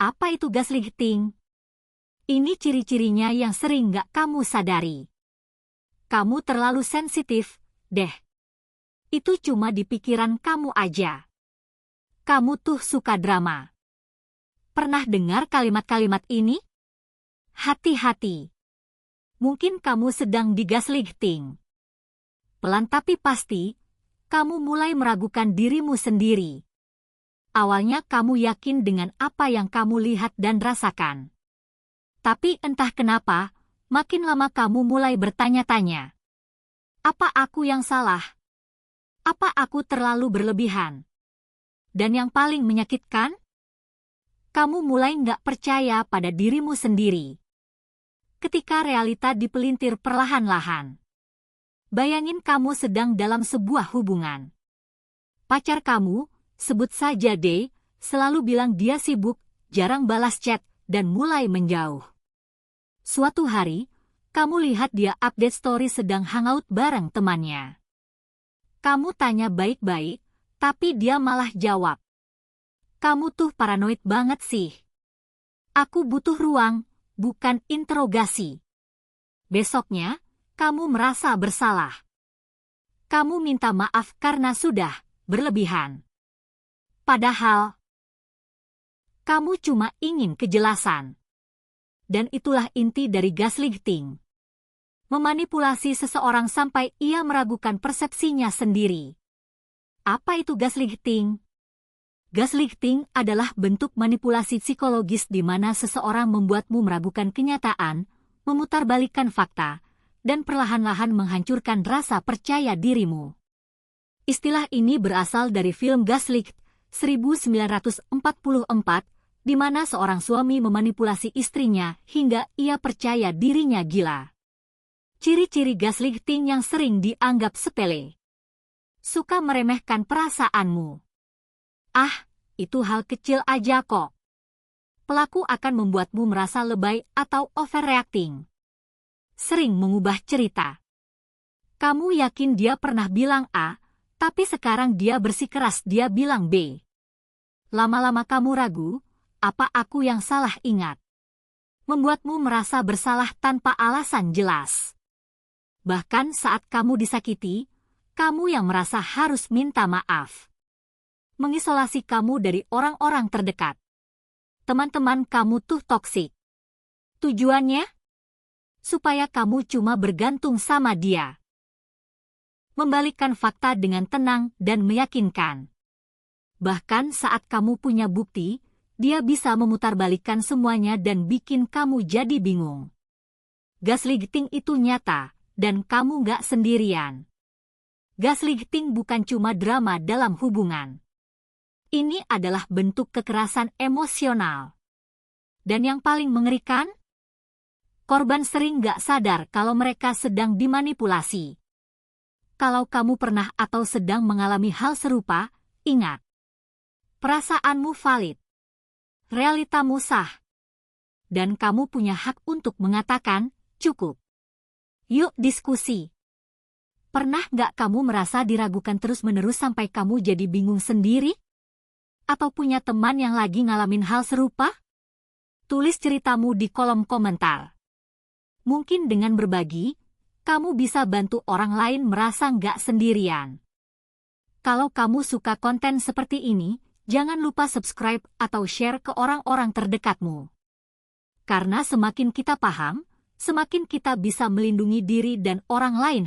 Apa itu gaslighting? Ini ciri-cirinya yang sering gak kamu sadari. Kamu terlalu sensitif, deh. Itu cuma di pikiran kamu aja. Kamu tuh suka drama. Pernah dengar kalimat-kalimat ini? Hati-hati. Mungkin kamu sedang digaslighting. Pelan tapi pasti, kamu mulai meragukan dirimu sendiri. Awalnya kamu yakin dengan apa yang kamu lihat dan rasakan. Tapi entah kenapa, makin lama kamu mulai bertanya-tanya. Apa aku yang salah? Apa aku terlalu berlebihan? Dan yang paling menyakitkan, kamu mulai nggak percaya pada dirimu sendiri. Ketika realita dipelintir perlahan-lahan. Bayangin kamu sedang dalam sebuah hubungan. Pacar kamu, sebut saja D, selalu bilang dia sibuk, jarang balas chat, dan mulai menjauh. Suatu hari, kamu lihat dia update story sedang hangout bareng temannya. Kamu tanya baik-baik, tapi dia malah jawab. Kamu tuh paranoid banget sih. Aku butuh ruang, bukan interogasi. Besoknya, kamu merasa bersalah. Kamu minta maaf karena sudah berlebihan. Padahal, kamu cuma ingin kejelasan. Dan itulah inti dari gaslighting. Memanipulasi seseorang sampai ia meragukan persepsinya sendiri. Apa itu gaslighting? Gaslighting adalah bentuk manipulasi psikologis di mana seseorang membuatmu meragukan kenyataan, memutarbalikkan fakta, dan perlahan-lahan menghancurkan rasa percaya dirimu. Istilah ini berasal dari film Gaslight 1944, di mana seorang suami memanipulasi istrinya hingga ia percaya dirinya gila. Ciri-ciri gaslighting yang sering dianggap sepele. Suka meremehkan perasaanmu. Ah, itu hal kecil aja kok. Pelaku akan membuatmu merasa lebay atau overreacting. Sering mengubah cerita. Kamu yakin dia pernah bilang A, tapi sekarang dia bersikeras dia bilang B. Lama-lama kamu ragu, apa aku yang salah ingat? Membuatmu merasa bersalah tanpa alasan jelas. Bahkan saat kamu disakiti, kamu yang merasa harus minta maaf. Mengisolasi kamu dari orang-orang terdekat. Teman-teman kamu tuh toksik. Tujuannya? Supaya kamu cuma bergantung sama dia. Membalikkan fakta dengan tenang dan meyakinkan. Bahkan saat kamu punya bukti, dia bisa memutarbalikkan semuanya dan bikin kamu jadi bingung. Gaslighting itu nyata, dan kamu nggak sendirian. Gaslighting bukan cuma drama dalam hubungan. Ini adalah bentuk kekerasan emosional. Dan yang paling mengerikan, korban sering gak sadar kalau mereka sedang dimanipulasi. Kalau kamu pernah atau sedang mengalami hal serupa, ingat. Perasaanmu valid. Realitamu sah. Dan kamu punya hak untuk mengatakan, cukup. Yuk diskusi. Pernah gak kamu merasa diragukan terus-menerus sampai kamu jadi bingung sendiri? Atau punya teman yang lagi ngalamin hal serupa? Tulis ceritamu di kolom komentar. Mungkin dengan berbagi, kamu bisa bantu orang lain merasa nggak sendirian. Kalau kamu suka konten seperti ini, jangan lupa subscribe atau share ke orang-orang terdekatmu. Karena semakin kita paham, semakin kita bisa melindungi diri dan orang lain.